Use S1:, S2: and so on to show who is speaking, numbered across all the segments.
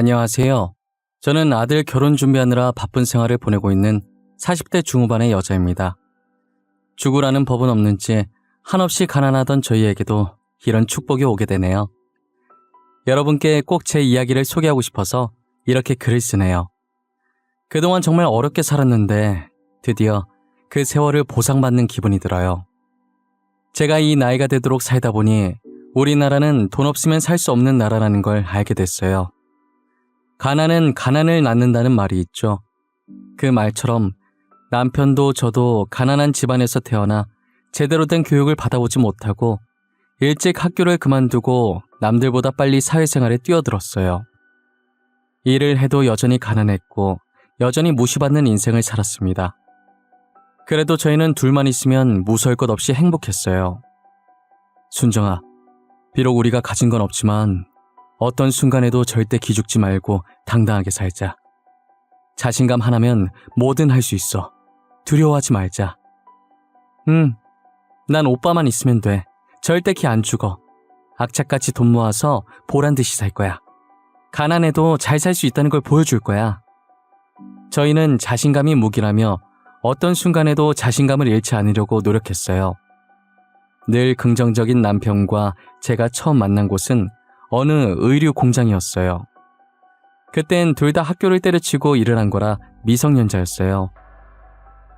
S1: 안녕하세요. 저는 아들 결혼 준비하느라 바쁜 생활을 보내고 있는 40대 중후반의 여자입니다. 죽으라는 법은 없는지 한없이 가난하던 저희에게도 이런 축복이 오게 되네요. 여러분께 꼭 제 이야기를 소개하고 싶어서 이렇게 글을 쓰네요. 그동안 정말 어렵게 살았는데 드디어 그 세월을 보상받는 기분이 들어요. 제가 이 나이가 되도록 살다 보니 우리나라는 돈 없으면 살 수 없는 나라라는 걸 알게 됐어요. 가난은 가난을 낳는다는 말이 있죠. 그 말처럼 남편도 저도 가난한 집안에서 태어나 제대로 된 교육을 받아보지 못하고 일찍 학교를 그만두고 남들보다 빨리 사회생활에 뛰어들었어요. 일을 해도 여전히 가난했고 여전히 무시받는 인생을 살았습니다. 그래도 저희는 둘만 있으면 무서울 것 없이 행복했어요. 순정아, 비록 우리가 가진 건 없지만 어떤 순간에도 절대 기죽지 말고 당당하게 살자. 자신감 하나면 뭐든 할 수 있어. 두려워하지 말자. 난 오빠만 있으면 돼. 절대 기 안 죽어. 악착같이 돈 모아서 보란듯이 살 거야. 가난해도 잘 살 수 있다는 걸 보여줄 거야. 저희는 자신감이 무기라며 어떤 순간에도 자신감을 잃지 않으려고 노력했어요. 늘 긍정적인 남편과 제가 처음 만난 곳은 어느 의류 공장이었어요. 그땐 둘 다 학교를 때려치고 일을 한 거라 미성년자였어요.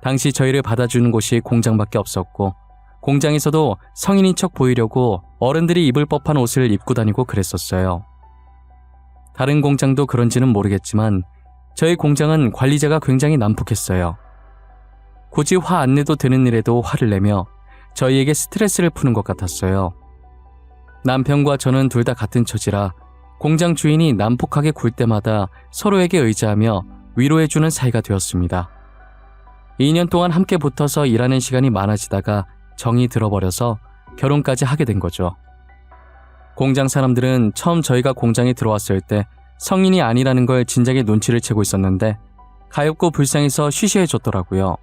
S1: 당시 저희를 받아주는 곳이 공장밖에 없었고 공장에서도 성인인 척 보이려고 어른들이 입을 법한 옷을 입고 다니고 그랬었어요. 다른 공장도 그런지는 모르겠지만 저희 공장은 관리자가 굉장히 난폭했어요. 굳이 화 안 내도 되는 일에도 화를 내며 저희에게 스트레스를 푸는 것 같았어요. 남편과 저는 둘 다 같은 처지라 공장 주인이 난폭하게 굴 때마다 서로에게 의지하며 위로해주는 사이가 되었습니다. 2년 동안 함께 붙어서 일하는 시간이 많아지다가 정이 들어버려서 결혼까지 하게 된 거죠. 공장 사람들은 처음 저희가 공장에 들어왔을 때 성인이 아니라는 걸 진작에 눈치를 채고 있었는데 가엾고 불쌍해서 쉬쉬해줬더라고요.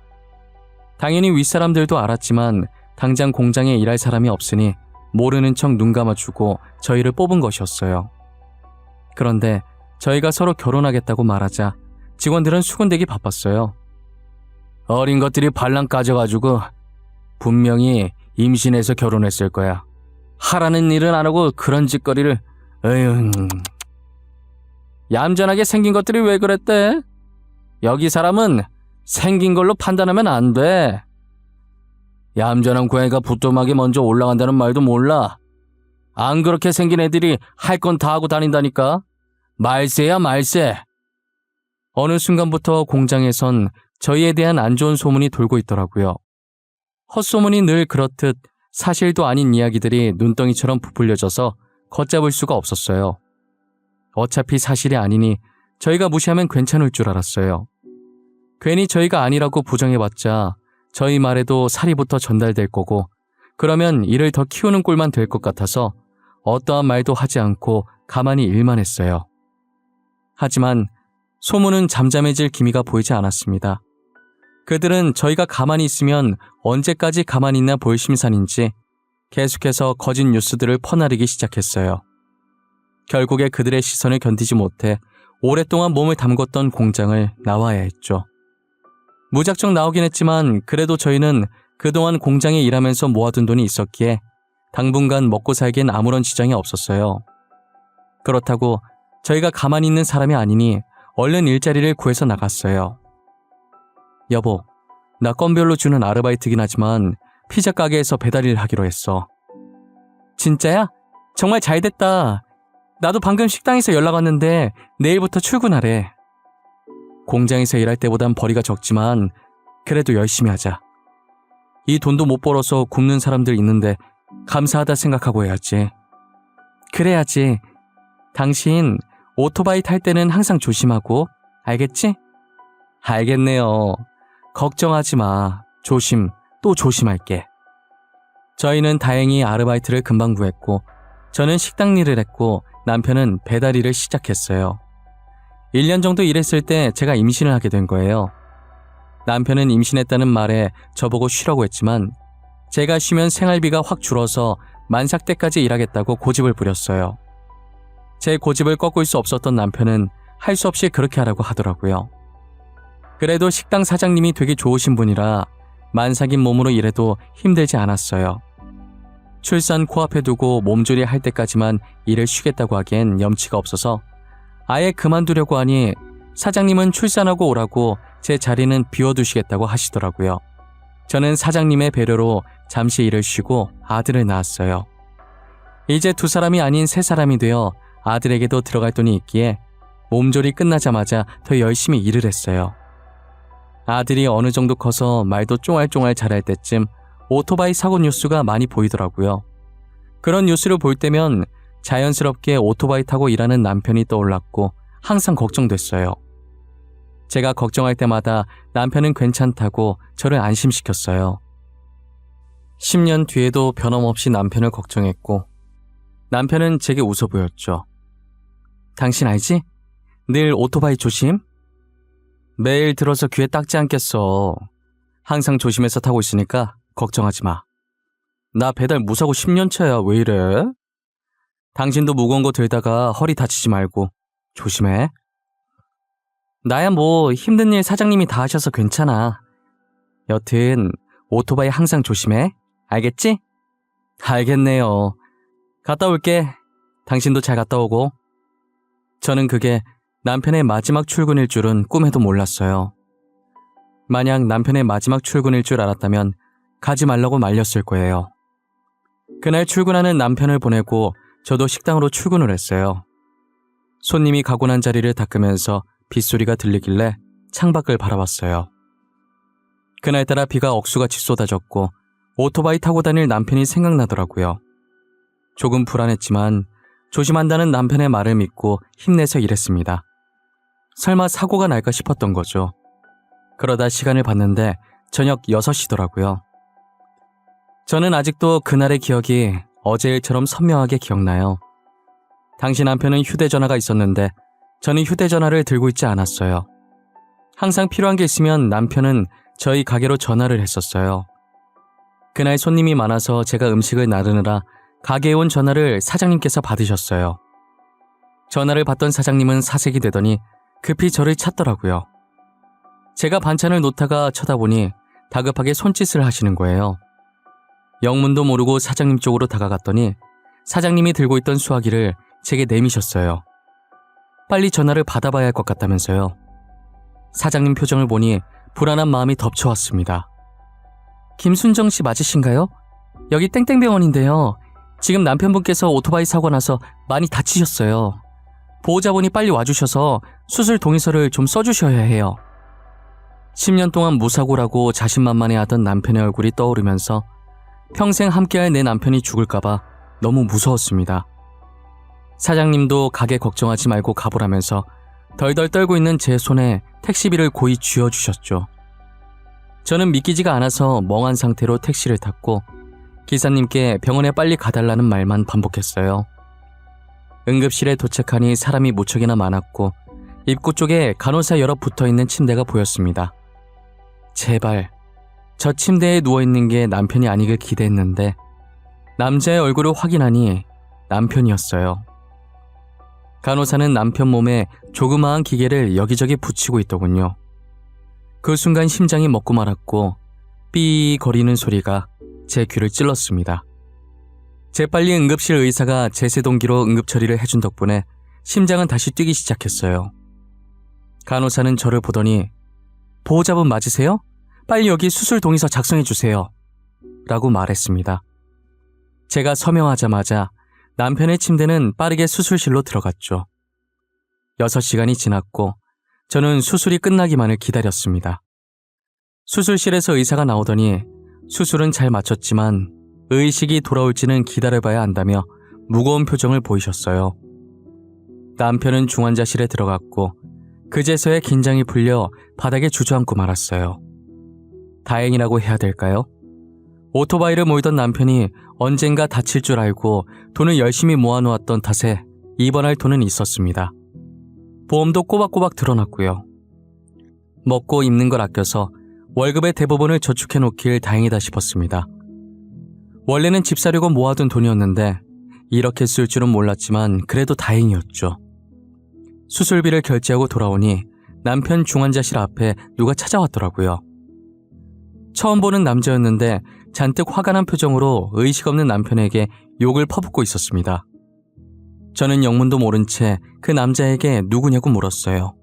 S1: 당연히 윗사람들도 알았지만 당장 공장에 일할 사람이 없으니 모르는 척 눈 감아주고 저희를 뽑은 것이었어요. 그런데 저희가 서로 결혼하겠다고 말하자 직원들은 수군대기 바빴어요. 어린 것들이 발랑 까져가지고 분명히 임신해서 결혼했을 거야. 하라는 일은 안 하고 그런 짓거리를. 에휴. 얌전하게 생긴 것들이 왜 그랬대? 여기 사람은 생긴 걸로 판단하면 안 돼. 얌전한 고양이가 부뚜막에 먼저 올라간다는 말도 몰라. 안 그렇게 생긴 애들이 할 건 다 하고 다닌다니까. 말세야 말세. 어느 순간부터 공장에선 저희에 대한 안 좋은 소문이 돌고 있더라고요. 헛소문이 늘 그렇듯 사실도 아닌 이야기들이 눈덩이처럼 부풀려져서 걷잡을 수가 없었어요. 어차피 사실이 아니니 저희가 무시하면 괜찮을 줄 알았어요. 괜히 저희가 아니라고 부정해봤자 저희 말에도 사리부터 전달될 거고 그러면 이를 더 키우는 꼴만 될 것 같아서 어떠한 말도 하지 않고 가만히 일만 했어요. 하지만 소문은 잠잠해질 기미가 보이지 않았습니다. 그들은 저희가 가만히 있으면 언제까지 가만히 있나 볼 심산인지 계속해서 거짓 뉴스들을 퍼나르기 시작했어요. 결국에 그들의 시선을 견디지 못해 오랫동안 몸을 담궜던 공장을 나와야 했죠. 무작정 나오긴 했지만 그래도 저희는 그동안 공장에 일하면서 모아둔 돈이 있었기에 당분간 먹고 살기엔 아무런 지장이 없었어요. 그렇다고 저희가 가만히 있는 사람이 아니니 얼른 일자리를 구해서 나갔어요. 여보, 나 건별로 주는 아르바이트긴 하지만 피자 가게에서 배달일 하기로 했어. 진짜야? 정말 잘됐다. 나도 방금 식당에서 연락 왔는데 내일부터 출근하래. 공장에서 일할 때보단 벌이가 적지만 그래도 열심히 하자. 이 돈도 못 벌어서 굶는 사람들 있는데 감사하다 생각하고 해야지. 그래야지. 당신 오토바이 탈 때는 항상 조심하고, 알겠지? 알겠네요. 걱정하지 마. 조심, 또 조심할게. 저희는 다행히 아르바이트를 금방 구했고 저는 식당 일을 했고 남편은 배달 일을 시작했어요. 1년 정도 일했을 때 제가 임신을 하게 된 거예요. 남편은 임신했다는 말에 저보고 쉬라고 했지만 제가 쉬면 생활비가 확 줄어서 만삭 때까지 일하겠다고 고집을 부렸어요. 제 고집을 꺾을 수 없었던 남편은 할 수 없이 그렇게 하라고 하더라고요. 그래도 식당 사장님이 되게 좋으신 분이라 만삭인 몸으로 일해도 힘들지 않았어요. 출산 코앞에 두고 몸조리 할 때까지만 일을 쉬겠다고 하기엔 염치가 없어서 아예 그만두려고 하니 사장님은 출산하고 오라고 제 자리는 비워두시겠다고 하시더라고요. 저는 사장님의 배려로 잠시 일을 쉬고 아들을 낳았어요. 이제 2사람이 아닌 3사람이 되어 아들에게도 들어갈 돈이 있기에 몸조리 끝나자마자 더 열심히 일을 했어요. 아들이 어느 정도 커서 말도 쫑알쫑알 잘할 때쯤 오토바이 사고 뉴스가 많이 보이더라고요. 그런 뉴스를 볼 때면 자연스럽게 오토바이 타고 일하는 남편이 떠올랐고 항상 걱정됐어요. 제가 걱정할 때마다 남편은 괜찮다고 저를 안심시켰어요. 10년 뒤에도 변함없이 남편을 걱정했고 남편은 제게 웃어 보였죠. 당신 알지? 늘 오토바이 조심? 매일 들어서 귀에 닦지 않겠어. 항상 조심해서 타고 있으니까 걱정하지 마. 나 배달 무사고 10년 차야. 왜 이래? 당신도 무거운 거 들다가 허리 다치지 말고 조심해. 나야 뭐 힘든 일 사장님이 다 하셔서 괜찮아. 여튼 오토바이 항상 조심해. 알겠지? 알겠네요. 갔다 올게. 당신도 잘 갔다 오고. 저는 그게 남편의 마지막 출근일 줄은 꿈에도 몰랐어요. 만약 남편의 마지막 출근일 줄 알았다면 가지 말라고 말렸을 거예요. 그날 출근하는 남편을 보내고 저도 식당으로 출근을 했어요. 손님이 가고 난 자리를 닦으면서 빗소리가 들리길래 창밖을 바라봤어요. 그날따라 비가 억수같이 쏟아졌고 오토바이 타고 다닐 남편이 생각나더라고요. 조금 불안했지만 조심한다는 남편의 말을 믿고 힘내서 일했습니다. 설마 사고가 날까 싶었던 거죠. 그러다 시간을 봤는데 저녁 6시더라고요. 저는 아직도 그날의 기억이 어제 일처럼 선명하게 기억나요. 당시 남편은 휴대전화가 있었는데 저는 휴대전화를 들고 있지 않았어요. 항상 필요한 게 있으면 남편은 저희 가게로 전화를 했었어요. 그날 손님이 많아서 제가 음식을 나르느라 가게에 온 전화를 사장님께서 받으셨어요. 전화를 받던 사장님은 사색이 되더니 급히 저를 찾더라고요. 제가 반찬을 놓다가 쳐다보니 다급하게 손짓을 하시는 거예요. 영문도 모르고 사장님 쪽으로 다가갔더니 사장님이 들고 있던 수화기를 제게 내미셨어요. 빨리 전화를 받아봐야 할 것 같다면서요. 사장님 표정을 보니 불안한 마음이 덮쳐왔습니다. 김순정 씨 맞으신가요? 여기 땡땡병원인데요. 지금 남편분께서 오토바이 사고 나서 많이 다치셨어요. 보호자분이 빨리 와주셔서 수술 동의서를 좀 써주셔야 해요. 10년 동안 무사고라고 자신만만해하던 남편의 얼굴이 떠오르면서 평생 함께할 내 남편이 죽을까봐 너무 무서웠습니다. 사장님도 가게 걱정하지 말고 가보라면서 덜덜 떨고 있는 제 손에 택시비를 고이 쥐어주셨죠. 저는 믿기지가 않아서 멍한 상태로 택시를 탔고 기사님께 병원에 빨리 가달라는 말만 반복했어요. 응급실에 도착하니 사람이 무척이나 많았고 입구 쪽에 간호사 여러 붙어있는 침대가 보였습니다. 제발 저 침대에 누워있는 게 남편이 아니길 기대했는데 남자의 얼굴을 확인하니 남편이었어요. 간호사는 남편 몸에 조그마한 기계를 여기저기 붙이고 있더군요. 그 순간 심장이 멎고 말았고 삐 거리는 소리가 제 귀를 찔렀습니다. 재빨리 응급실 의사가 제세동기로 응급처리를 해준 덕분에 심장은 다시 뛰기 시작했어요. 간호사는 저를 보더니 보호자분 맞으세요? 빨리 여기 수술 동의서 작성해주세요. 라고 말했습니다. 제가 서명하자마자 남편의 침대는 빠르게 수술실로 들어갔죠. 6시간이 지났고 저는 수술이 끝나기만을 기다렸습니다. 수술실에서 의사가 나오더니 수술은 잘 마쳤지만 의식이 돌아올지는 기다려봐야 한다며 무거운 표정을 보이셨어요. 남편은 중환자실에 들어갔고 그제서야 긴장이 풀려 바닥에 주저앉고 말았어요. 다행이라고 해야 될까요? 오토바이를 몰던 남편이 언젠가 다칠 줄 알고 돈을 열심히 모아놓았던 탓에 입원할 돈은 있었습니다. 보험도 꼬박꼬박 들어놨고요. 먹고 입는 걸 아껴서 월급의 대부분을 저축해놓길 다행이다 싶었습니다. 원래는 집 사려고 모아둔 돈이었는데 이렇게 쓸 줄은 몰랐지만 그래도 다행이었죠. 수술비를 결제하고 돌아오니 남편 중환자실 앞에 누가 찾아왔더라고요. 처음 보는 남자였는데 잔뜩 화가 난 표정으로 의식 없는 남편에게 욕을 퍼붓고 있었습니다. 저는 영문도 모른 채 그 남자에게 누구냐고 물었어요.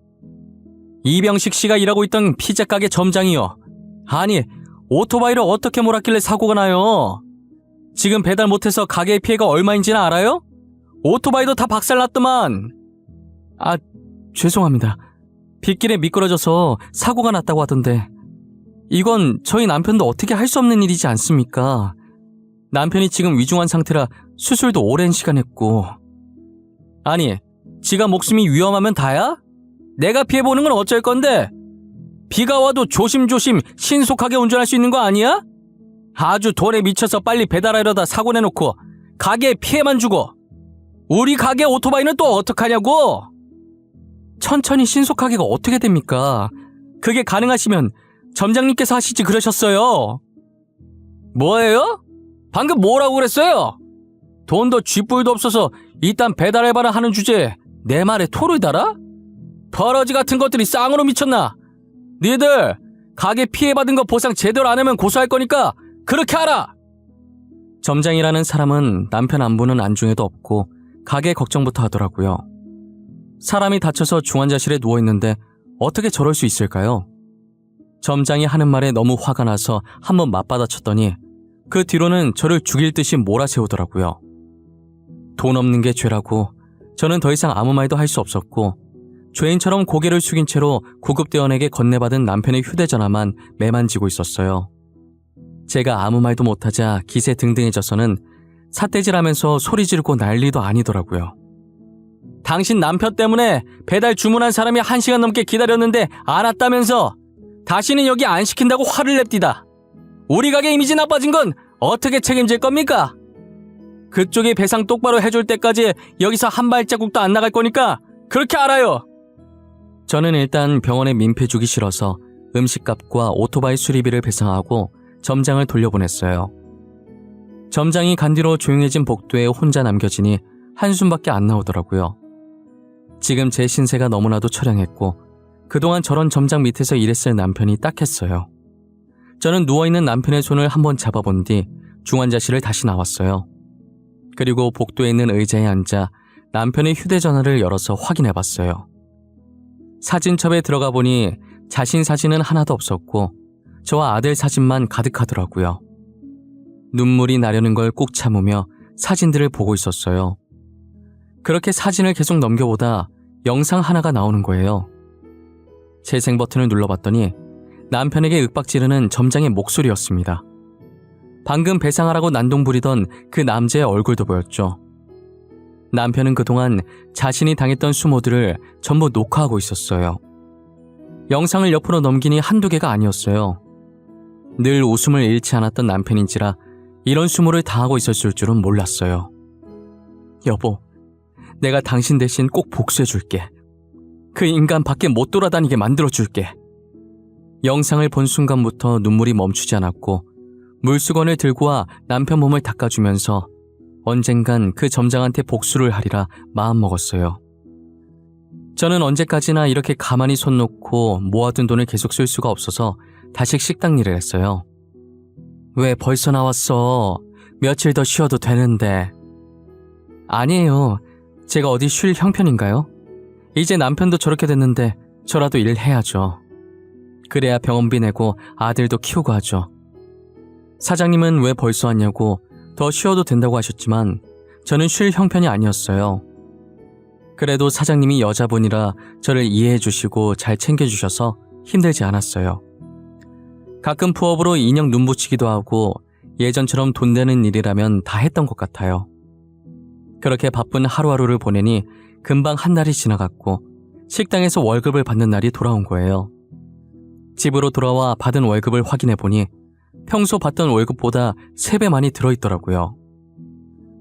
S1: 이병식 씨가 일하고 있던 피자 가게 점장이요. 아니, 오토바이를 어떻게 몰았길래 사고가 나요? 지금 배달 못해서 가게의 피해가 얼마인지는 알아요? 오토바이도 다 박살났더만. 아, 죄송합니다. 빗길에 미끄러져서 사고가 났다고 하던데. 이건 저희 남편도 어떻게 할 수 없는 일이지 않습니까? 남편이 지금 위중한 상태라 수술도 오랜 시간 했고. 아니, 지가 목숨이 위험하면 다야? 내가 피해보는 건 어쩔 건데? 비가 와도 조심조심 신속하게 운전할 수 있는 거 아니야? 아주 돈에 미쳐서 빨리 배달하려다 사고 내놓고 가게에 피해만 주고. 우리 가게 오토바이는 또 어떡하냐고? 천천히 신속하게가 어떻게 됩니까? 그게 가능하시면 점장님께서 하시지 그러셨어요. 뭐예요? 방금 뭐라고 그랬어요? 돈도 쥐뿔도 없어서 일단 배달해봐라 하는 주제에 내 말에 토를 달아? 버러지 같은 것들이 쌍으로 미쳤나? 니들 가게 피해받은 거 보상 제대로 안 하면 고소할 거니까 그렇게 하라! 점장이라는 사람은 남편 안부는 안중에도 없고 가게 걱정부터 하더라고요. 사람이 다쳐서 중환자실에 누워있는데 어떻게 저럴 수 있을까요? 점장이 하는 말에 너무 화가 나서 한번 맞받아쳤더니 그 뒤로는 저를 죽일 듯이 몰아세우더라고요. 돈 없는 게 죄라고 저는 더 이상 아무 말도 할 수 없었고 죄인처럼 고개를 숙인 채로 구급대원에게 건네받은 남편의 휴대전화만 매만지고 있었어요. 제가 아무 말도 못하자 기세 등등해져서는 삿대질하면서 소리 지르고 난리도 아니더라고요. 당신 남편 때문에 배달 주문한 사람이 1시간 넘게 기다렸는데 안 왔다면서 다시는 여기 안 시킨다고 화를 냅디다. 우리 가게 이미지 나빠진 건 어떻게 책임질 겁니까? 그쪽이 배상 똑바로 해줄 때까지 여기서 한 발자국도 안 나갈 거니까 그렇게 알아요. 저는 일단 병원에 민폐 주기 싫어서 음식값과 오토바이 수리비를 배상하고 점장을 돌려보냈어요. 점장이 간 뒤로 조용해진 복도에 혼자 남겨지니 한숨밖에 안 나오더라고요. 지금 제 신세가 너무나도 처량했고 그동안 저런 점장 밑에서 일했을 남편이 딱했어요. 저는 누워있는 남편의 손을 한번 잡아본 뒤 중환자실을 다시 나왔어요. 그리고 복도에 있는 의자에 앉아 남편의 휴대전화를 열어서 확인해봤어요. 사진첩에 들어가 보니 자신 사진은 하나도 없었고 저와 아들 사진만 가득하더라고요. 눈물이 나려는 걸 꾹 참으며 사진들을 보고 있었어요. 그렇게 사진을 계속 넘겨보다 영상 하나가 나오는 거예요. 재생 버튼을 눌러봤더니 남편에게 윽박지르는 점장의 목소리였습니다. 방금 배상하라고 난동 부리던 그 남자의 얼굴도 보였죠. 남편은 그동안 자신이 당했던 수모들을 전부 녹화하고 있었어요. 영상을 옆으로 넘기니 한두 개가 아니었어요. 늘 웃음을 잃지 않았던 남편인지라 이런 수모를 당하고 있었을 줄은 몰랐어요. 여보, 내가 당신 대신 꼭 복수해줄게. 그 인간 밖에 못 돌아다니게 만들어줄게. 영상을 본 순간부터 눈물이 멈추지 않았고 물수건을 들고 와 남편 몸을 닦아주면서 언젠간 그 점장한테 복수를 하리라 마음먹었어요. 저는 언제까지나 이렇게 가만히 손 놓고 모아둔 돈을 계속 쓸 수가 없어서 다시 식당 일을 했어요. 왜 벌써 나왔어? 며칠 더 쉬어도 되는데. 아니에요. 제가 어디 쉴 형편인가요? 이제 남편도 저렇게 됐는데 저라도 일을 해야죠. 그래야 병원비 내고 아들도 키우고 하죠. 사장님은 왜 벌써 왔냐고 더 쉬어도 된다고 하셨지만 저는 쉴 형편이 아니었어요. 그래도 사장님이 여자분이라 저를 이해해 주시고 잘 챙겨주셔서 힘들지 않았어요. 가끔 부업으로 인형 눈 붙이기도 하고 예전처럼 돈 되는 일이라면 다 했던 것 같아요. 그렇게 바쁜 하루하루를 보내니 금방 한 달이 지나갔고 식당에서 월급을 받는 날이 돌아온 거예요. 집으로 돌아와 받은 월급을 확인해보니 평소 받던 월급보다 3배 많이 들어있더라고요.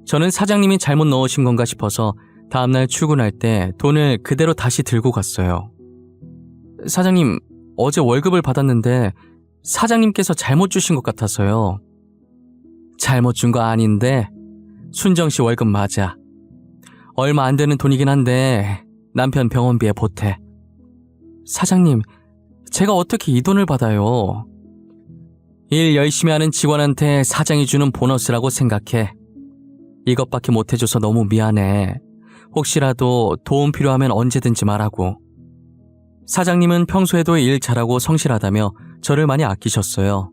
S1: 저는 사장님이 잘못 넣으신 건가 싶어서 다음날 출근할 때 돈을 그대로 다시 들고 갔어요. 사장님, 어제 월급을 받았는데 사장님께서 잘못 주신 것 같아서요. 잘못 준 거 아닌데 순정 씨 월급 맞아. 얼마 안 되는 돈이긴 한데 남편 병원비에 보태. 사장님, 제가 어떻게 이 돈을 받아요? 일 열심히 하는 직원한테 사장이 주는 보너스라고 생각해. 이것밖에 못해줘서 너무 미안해. 혹시라도 도움 필요하면 언제든지 말하고. 사장님은 평소에도 일 잘하고 성실하다며 저를 많이 아끼셨어요.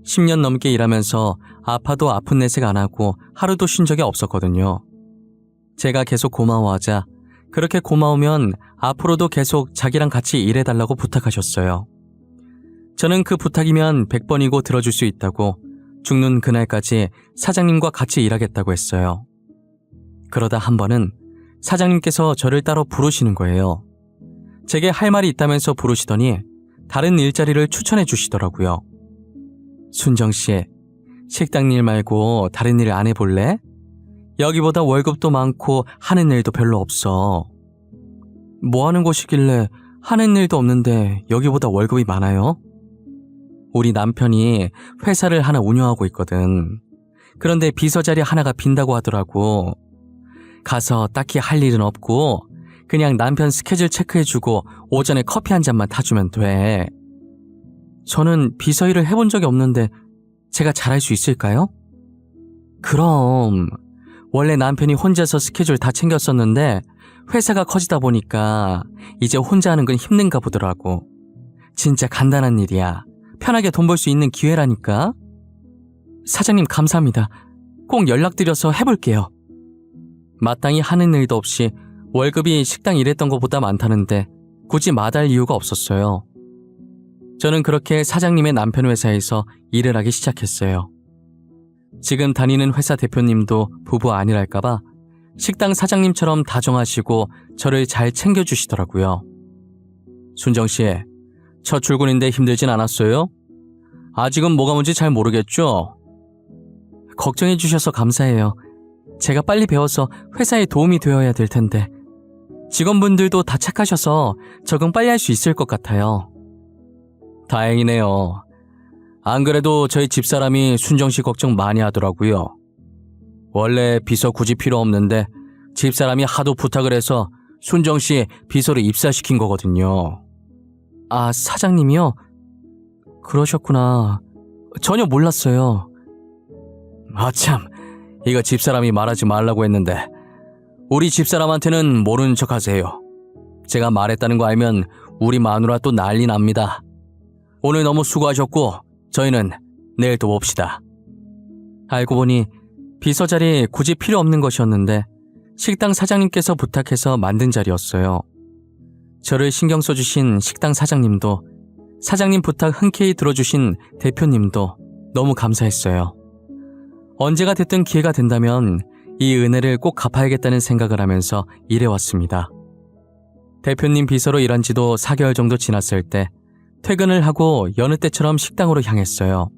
S1: 10년 넘게 일하면서 아파도 아픈 내색 안 하고 하루도 쉰 적이 없었거든요. 제가 계속 고마워하자 그렇게 고마우면 앞으로도 계속 자기랑 같이 일해달라고 부탁하셨어요. 저는 그 부탁이면 100번이고 들어줄 수 있다고 죽는 그날까지 사장님과 같이 일하겠다고 했어요. 그러다 한 번은 사장님께서 저를 따로 부르시는 거예요. 제게 할 말이 있다면서 부르시더니 다른 일자리를 추천해 주시더라고요. 순정씨, 식당 일 말고 다른 일 안 해볼래? 여기보다 월급도 많고 하는 일도 별로 없어. 뭐 하는 곳이길래 하는 일도 없는데 여기보다 월급이 많아요? 우리 남편이 회사를 하나 운영하고 있거든. 그런데 비서 자리 하나가 빈다고 하더라고. 가서 딱히 할 일은 없고 그냥 남편 스케줄 체크해주고 오전에 커피 한 잔만 타주면 돼. 저는 비서 일을 해본 적이 없는데 제가 잘할 수 있을까요? 그럼 원래 남편이 혼자서 스케줄 다 챙겼었는데 회사가 커지다 보니까 이제 혼자 하는 건 힘든가 보더라고. 진짜 간단한 일이야. 편하게 돈 벌 수 있는 기회라니까. 사장님 감사합니다. 꼭 연락드려서 해볼게요. 마땅히 하는 일도 없이 월급이 식당 일했던 것보다 많다는데 굳이 마다할 이유가 없었어요. 저는 그렇게 사장님의 남편 회사에서 일을 하기 시작했어요. 지금 다니는 회사 대표님도 부부 아니랄까봐 식당 사장님처럼 다정하시고 저를 잘 챙겨주시더라고요. 순정씨, 첫 출근인데 힘들진 않았어요? 아직은 뭐가 뭔지 잘 모르겠죠? 걱정해 주셔서 감사해요. 제가 빨리 배워서 회사에 도움이 되어야 될 텐데 직원분들도 다 착하셔서 적응 빨리 할 수 있을 것 같아요. 다행이네요. 안 그래도 저희 집사람이 순정씨 걱정 많이 하더라고요. 원래 비서 굳이 필요 없는데 집사람이 하도 부탁을 해서 순정씨 비서를 입사시킨 거거든요. 아, 사장님이요? 그러셨구나. 전혀 몰랐어요. 아참, 이거 집사람이 말하지 말라고 했는데 우리 집사람한테는 모르는 척 하세요. 제가 말했다는 거 알면 우리 마누라 또 난리 납니다. 오늘 너무 수고하셨고 저희는 내일 또 봅시다. 알고 보니 비서 자리 굳이 필요 없는 것이었는데 식당 사장님께서 부탁해서 만든 자리였어요. 저를 신경 써주신 식당 사장님도 사장님 부탁 흔쾌히 들어주신 대표님도 너무 감사했어요. 언제가 됐든 기회가 된다면 이 은혜를 꼭 갚아야겠다는 생각을 하면서 일해왔습니다. 대표님 비서로 일한 지도 4개월 정도 지났을 때 퇴근을 하고 여느 때처럼 식당으로 향했어요.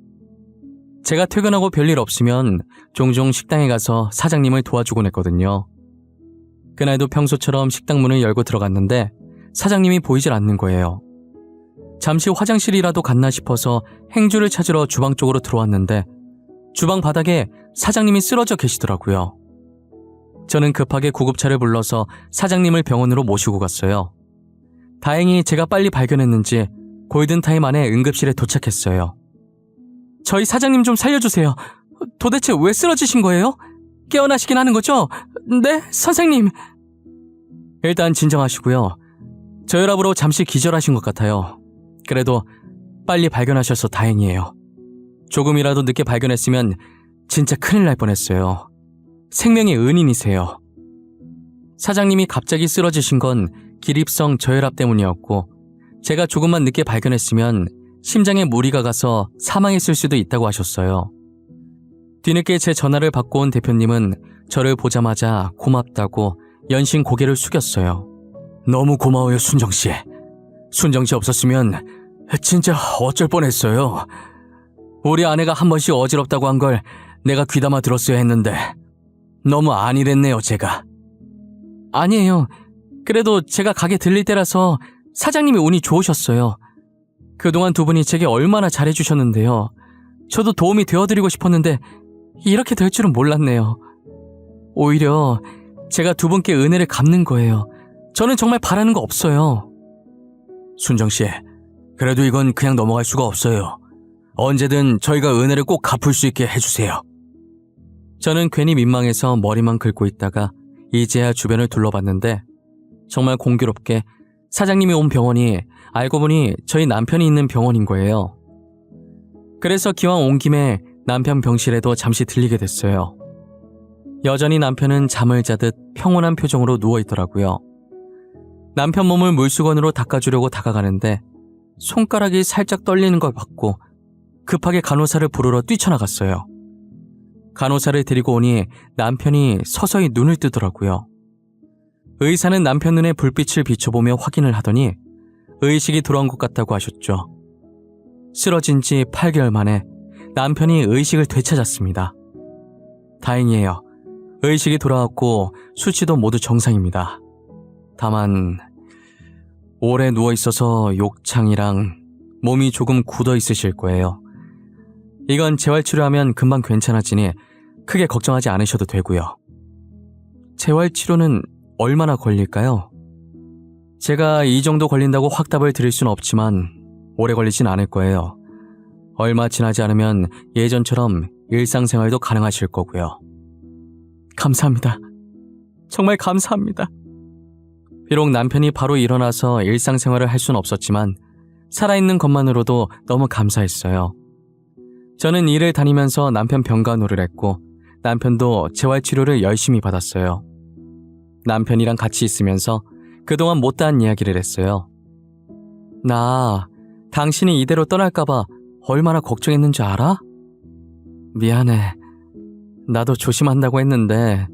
S1: 제가 퇴근하고 별일 없으면 종종 식당에 가서 사장님을 도와주곤 했거든요. 그날도 평소처럼 식당 문을 열고 들어갔는데 사장님이 보이질 않는 거예요. 잠시 화장실이라도 갔나 싶어서 행주를 찾으러 주방 쪽으로 들어왔는데 주방 바닥에 사장님이 쓰러져 계시더라고요. 저는 급하게 구급차를 불러서 사장님을 병원으로 모시고 갔어요. 다행히 제가 빨리 발견했는지 골든타임 안에 응급실에 도착했어요. 저희 사장님 좀 살려주세요. 도대체 왜 쓰러지신 거예요? 깨어나시긴 하는 거죠? 네, 선생님. 일단 진정하시고요. 저혈압으로 잠시 기절하신 것 같아요. 그래도 빨리 발견하셔서 다행이에요. 조금이라도 늦게 발견했으면 진짜 큰일 날 뻔했어요. 생명의 은인이세요. 사장님이 갑자기 쓰러지신 건 기립성 저혈압 때문이었고 제가 조금만 늦게 발견했으면 심장에 무리가 가서 사망했을 수도 있다고 하셨어요. 뒤늦게 제 전화를 받고 온 대표님은 저를 보자마자 고맙다고 연신 고개를 숙였어요. 너무 고마워요, 순정씨. 순정씨 없었으면 진짜 어쩔 뻔했어요. 우리 아내가 한 번씩 어지럽다고 한 걸 내가 귀담아 들었어야 했는데 너무 안일했네요, 제가. 아니에요. 그래도 제가 가게 들릴 때라서 사장님이 운이 좋으셨어요. 그동안 두 분이 제게 얼마나 잘해주셨는데요. 저도 도움이 되어드리고 싶었는데 이렇게 될 줄은 몰랐네요. 오히려 제가 두 분께 은혜를 갚는 거예요. 저는 정말 바라는 거 없어요. 순정씨, 그래도 이건 그냥 넘어갈 수가 없어요. 언제든 저희가 은혜를 꼭 갚을 수 있게 해주세요. 저는 괜히 민망해서 머리만 긁고 있다가 이제야 주변을 둘러봤는데 정말 공교롭게 사장님이 온 병원이 알고 보니 저희 남편이 있는 병원인 거예요. 그래서 기왕 온 김에 남편 병실에도 잠시 들리게 됐어요. 여전히 남편은 잠을 자듯 평온한 표정으로 누워있더라고요. 남편 몸을 물수건으로 닦아주려고 다가가는데 손가락이 살짝 떨리는 걸 봤고 급하게 간호사를 부르러 뛰쳐나갔어요. 간호사를 데리고 오니 남편이 서서히 눈을 뜨더라고요. 의사는 남편 눈에 불빛을 비춰보며 확인을 하더니 의식이 돌아온 것 같다고 하셨죠. 쓰러진 지 8개월 만에 남편이 의식을 되찾았습니다. 다행이에요. 의식이 돌아왔고 수치도 모두 정상입니다. 다만 오래 누워있어서 욕창이랑 몸이 조금 굳어 있으실 거예요. 이건 재활치료하면 금방 괜찮아지니 크게 걱정하지 않으셔도 되고요. 재활치료는 얼마나 걸릴까요? 제가 이 정도 걸린다고 확답을 드릴 수는 없지만 오래 걸리진 않을 거예요. 얼마 지나지 않으면 예전처럼 일상생활도 가능하실 거고요. 감사합니다. 정말 감사합니다. 비록 남편이 바로 일어나서 일상생활을 할 수는 없었지만 살아있는 것만으로도 너무 감사했어요. 저는 일을 다니면서 남편 병간호를 했고 남편도 재활치료를 열심히 받았어요. 남편이랑 같이 있으면서 그동안 못다한 이야기를 했어요. 나 당신이 이대로 떠날까봐 얼마나 걱정했는 줄 알아? 미안해. 나도 조심한다고 했는데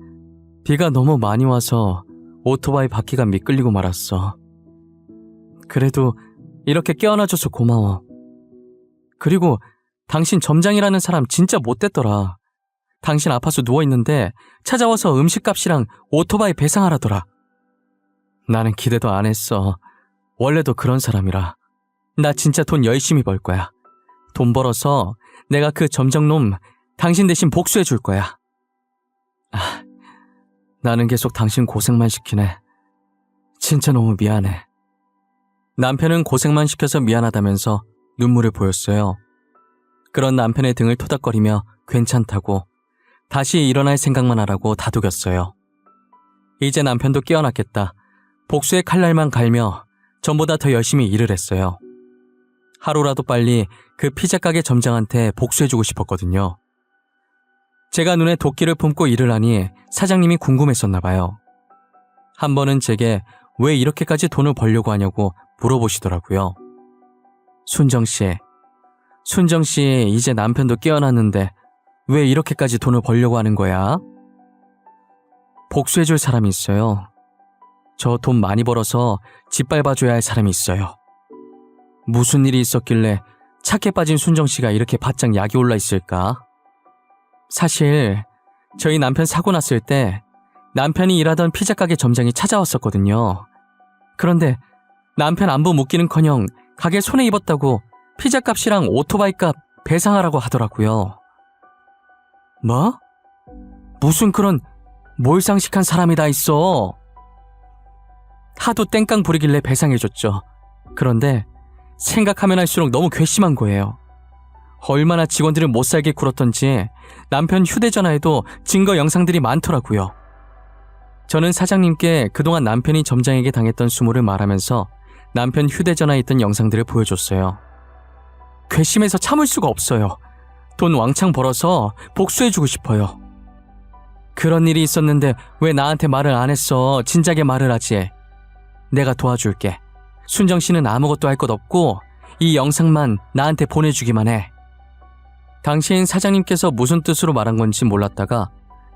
S1: 비가 너무 많이 와서 오토바이 바퀴가 미끌리고 말았어. 그래도 이렇게 깨어나줘서 고마워. 그리고 당신 점장이라는 사람 진짜 못됐더라. 당신 아파서 누워있는데 찾아와서 음식값이랑 오토바이 배상하라더라. 나는 기대도 안 했어. 원래도 그런 사람이라. 나 진짜 돈 열심히 벌 거야. 돈 벌어서 내가 그 점장놈 당신 대신 복수해 줄 거야. 나는 계속 당신 고생만 시키네. 진짜 너무 미안해. 남편은 고생만 시켜서 미안하다면서 눈물을 보였어요. 그런 남편의 등을 토닥거리며 괜찮다고 다시 일어날 생각만 하라고 다독였어요. 이제 남편도 깨어났겠다. 복수의 칼날만 갈며 전보다 더 열심히 일을 했어요. 하루라도 빨리 그 피자 가게 점장한테 복수해주고 싶었거든요. 제가 눈에 도끼를 품고 일을 하니 사장님이 궁금했었나 봐요. 한 번은 제게 왜 이렇게까지 돈을 벌려고 하냐고 물어보시더라고요. 순정씨 이제 남편도 깨어났는데 왜 이렇게까지 돈을 벌려고 하는 거야? 복수해줄 사람이 있어요. 저 돈 많이 벌어서 짓밟아줘야 할 사람이 있어요. 무슨 일이 있었길래 착해 빠진 순정씨가 이렇게 바짝 약이 올라 있을까? 사실 저희 남편 사고 났을 때 남편이 일하던 피자 가게 점장이 찾아왔었거든요. 그런데 남편 안부 묻기는커녕 가게 손해 입었다고 피자 값이랑 오토바이 값 배상하라고 하더라고요. 뭐? 무슨 그런 몰상식한 사람이 다 있어. 하도 땡깡 부리길래 배상해줬죠. 그런데 생각하면 할수록 너무 괘씸한 거예요. 얼마나 직원들을 못살게 굴었던지 남편 휴대전화에도 증거 영상들이 많더라고요. 저는 사장님께 그동안 남편이 점장에게 당했던 수모를 말하면서 남편 휴대전화에 있던 영상들을 보여줬어요. 괘씸해서 참을 수가 없어요. 돈 왕창 벌어서 복수해주고 싶어요. 그런 일이 있었는데 왜 나한테 말을 안 했어? 진작에 말을 하지. 내가 도와줄게. 순정씨는 아무것도 할 것 없고 이 영상만 나한테 보내주기만 해. 당시엔 사장님께서 무슨 뜻으로 말한 건지 몰랐다가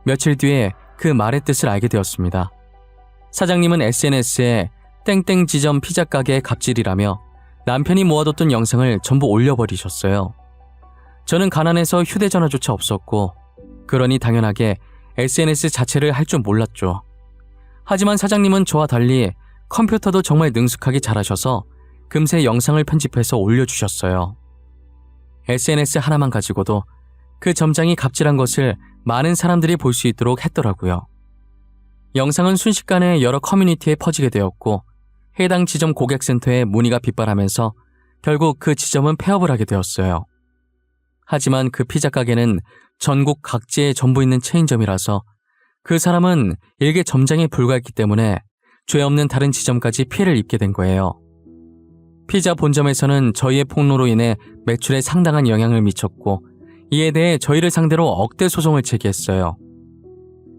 S1: 며칠 뒤에 그 말의 뜻을 알게 되었습니다. 사장님은 SNS에 땡땡 지점 피자 가게의 갑질이라며 남편이 모아뒀던 영상을 전부 올려버리셨어요. 저는 가난해서 휴대전화조차 없었고 그러니 당연하게 SNS 자체를 할 줄 몰랐죠. 하지만 사장님은 저와 달리 컴퓨터도 정말 능숙하게 잘하셔서 금세 영상을 편집해서 올려주셨어요. SNS 하나만 가지고도 그 점장이 갑질한 것을 많은 사람들이 볼 수 있도록 했더라고요. 영상은 순식간에 여러 커뮤니티에 퍼지게 되었고 해당 지점 고객센터에 문의가 빗발하면서 결국 그 지점은 폐업을 하게 되었어요. 하지만 그 피자 가게는 전국 각지에 전부 있는 체인점이라서 그 사람은 일개 점장에 불과했기 때문에 죄 없는 다른 지점까지 피해를 입게 된 거예요. 피자 본점에서는 저희의 폭로로 인해 매출에 상당한 영향을 미쳤고 이에 대해 저희를 상대로 억대 소송을 제기했어요.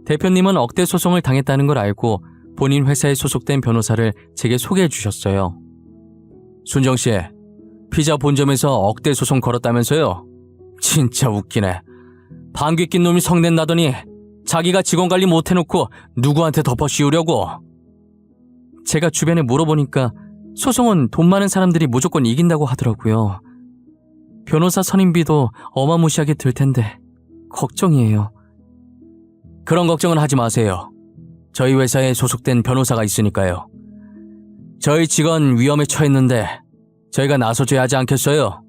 S1: 대표님은 억대 소송을 당했다는 걸 알고 본인 회사에 소속된 변호사를 제게 소개해 주셨어요. 순정씨, 피자 본점에서 억대 소송 걸었다면서요? 진짜 웃기네. 방귀 낀 놈이 성낸 나더니 자기가 직원 관리 못해놓고 누구한테 덮어 씌우려고. 제가 주변에 물어보니까 소송은 돈 많은 사람들이 무조건 이긴다고 하더라고요. 변호사 선임비도 어마무시하게 들 텐데 걱정이에요. 그런 걱정은 하지 마세요. 저희 회사에 소속된 변호사가 있으니까요. 저희 직원 위험에 처했는데 저희가 나서줘야 하지 않겠어요?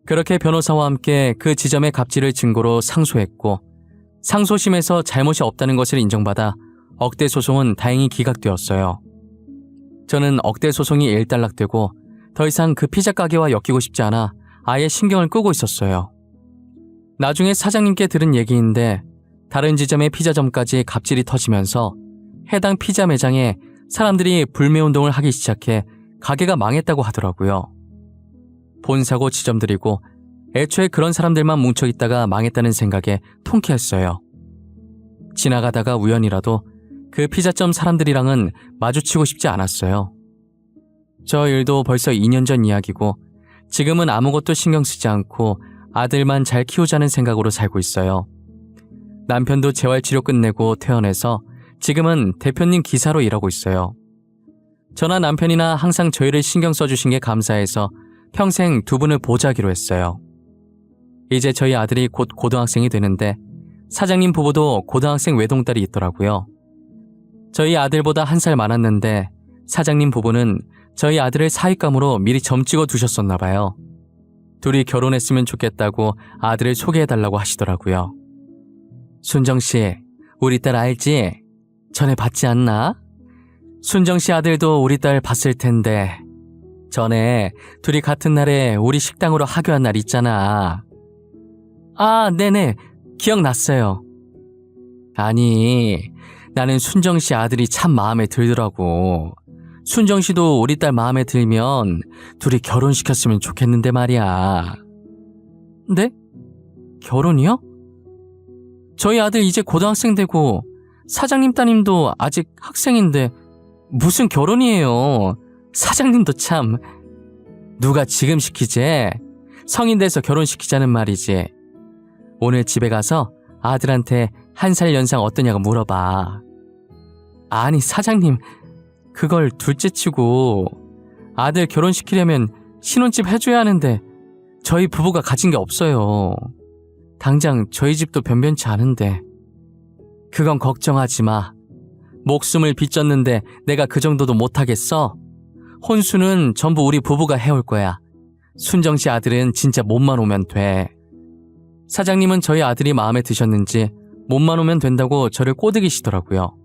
S1: 그렇게 변호사와 함께 그 지점의 갑질을 증거로 상소했고 상소심에서 잘못이 없다는 것을 인정받아 억대 소송은 다행히 기각되었어요. 저는 억대 소송이 일단락되고 더 이상 그 피자 가게와 엮이고 싶지 않아 아예 신경을 끄고 있었어요. 나중에 사장님께 들은 얘기인데 다른 지점의 피자점까지 갑질이 터지면서 해당 피자 매장에 사람들이 불매운동을 하기 시작해 가게가 망했다고 하더라고요. 본사고 지점들이고 애초에 그런 사람들만 뭉쳐있다가 망했다는 생각에 통쾌했어요. 지나가다가 우연이라도 그 피자점 사람들이랑은 마주치고 싶지 않았어요. 저 일도 벌써 2년 전 이야기고 지금은 아무것도 신경 쓰지 않고 아들만 잘 키우자는 생각으로 살고 있어요. 남편도 재활치료 끝내고 퇴원해서 지금은 대표님 기사로 일하고 있어요. 저나 남편이나 항상 저희를 신경 써주신 게 감사해서 평생 두 분을 보좌하기로 했어요. 이제 저희 아들이 곧 고등학생이 되는데 사장님 부부도 고등학생 외동딸이 있더라고요. 저희 아들보다 1살 많았는데 사장님 부부는 저희 아들을 사윗감으로 미리 점 찍어 두셨었나 봐요. 둘이 결혼했으면 좋겠다고 아들을 소개해달라고 하시더라고요. 순정씨, 우리 딸 알지? 전에 봤지 않나? 순정씨 아들도 우리 딸 봤을 텐데 전에 둘이 같은 날에 우리 식당으로 하교한 날 있잖아. 아, 네네. 기억났어요. 아니, 나는 순정씨 아들이 참 마음에 들더라고. 순정씨도 우리 딸 마음에 들면 둘이 결혼시켰으면 좋겠는데 말이야. 네? 결혼이요? 저희 아들 이제 고등학생 되고 사장님 따님도 아직 학생인데 무슨 결혼이에요. 사장님도 참. 누가 지금 시키지? 성인 돼서 결혼시키자는 말이지. 오늘 집에 가서 아들한테 1살 연상 어떠냐고 물어봐. 아니 사장님, 그걸 둘째치고 아들 결혼시키려면 신혼집 해줘야 하는데 저희 부부가 가진 게 없어요. 당장 저희 집도 변변치 않은데. 그건 걱정하지 마. 목숨을 빚졌는데 내가 그 정도도 못하겠어? 혼수는 전부 우리 부부가 해올 거야. 순정씨 아들은 진짜 몸만 오면 돼. 사장님은 저희 아들이 마음에 드셨는지 몸만 오면 된다고 저를 꼬드기시더라고요.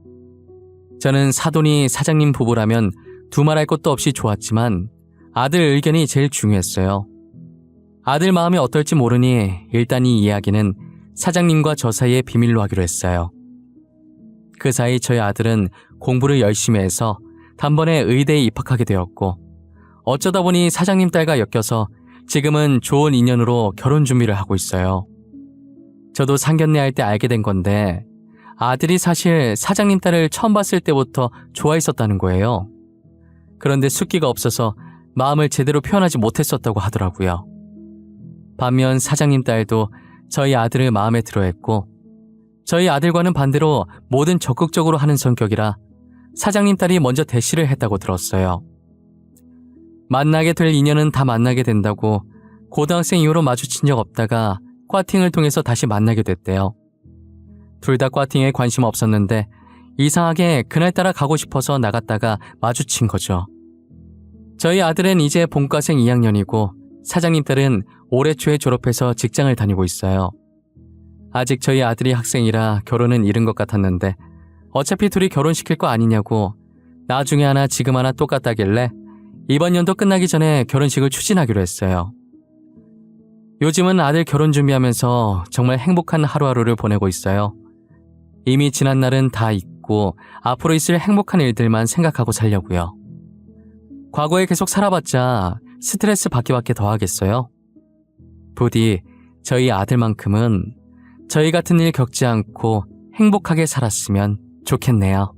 S1: 저는 사돈이 사장님 부부라면 두말할 것도 없이 좋았지만 아들 의견이 제일 중요했어요. 아들 마음이 어떨지 모르니 일단 이 이야기는 사장님과 저 사이에 비밀로 하기로 했어요. 그 사이 저희 아들은 공부를 열심히 해서 단번에 의대에 입학하게 되었고 어쩌다 보니 사장님 딸과 엮여서 지금은 좋은 인연으로 결혼 준비를 하고 있어요. 저도 상견례 할 때 알게 된 건데 아들이 사실 사장님 딸을 처음 봤을 때부터 좋아했었다는 거예요. 그런데 숫기가 없어서 마음을 제대로 표현하지 못했었다고 하더라고요. 반면 사장님 딸도 저희 아들을 마음에 들어했고 저희 아들과는 반대로 뭐든 적극적으로 하는 성격이라 사장님 딸이 먼저 대시를 했다고 들었어요. 만나게 될 인연은 다 만나게 된다고 고등학생 이후로 마주친 적 없다가 꽈팅을 통해서 다시 만나게 됐대요. 둘 다 꽈팅에 관심 없었는데 이상하게 그날따라 가고 싶어서 나갔다가 마주친 거죠. 저희 아들은 이제 본과생 2학년이고 사장님 딸은 올해 초에 졸업해서 직장을 다니고 있어요. 아직 저희 아들이 학생이라 결혼은 이른 것 같았는데 어차피 둘이 결혼시킬 거 아니냐고 나중에 하나 지금 하나 똑같다길래 이번 연도 끝나기 전에 결혼식을 추진하기로 했어요. 요즘은 아들 결혼 준비하면서 정말 행복한 하루하루를 보내고 있어요. 이미 지난 날은 다 잊고 앞으로 있을 행복한 일들만 생각하고 살려고요. 과거에 계속 살아봤자 스트레스 받기밖에 더 하겠어요. 부디 저희 아들만큼은 저희 같은 일 겪지 않고 행복하게 살았으면 좋겠네요.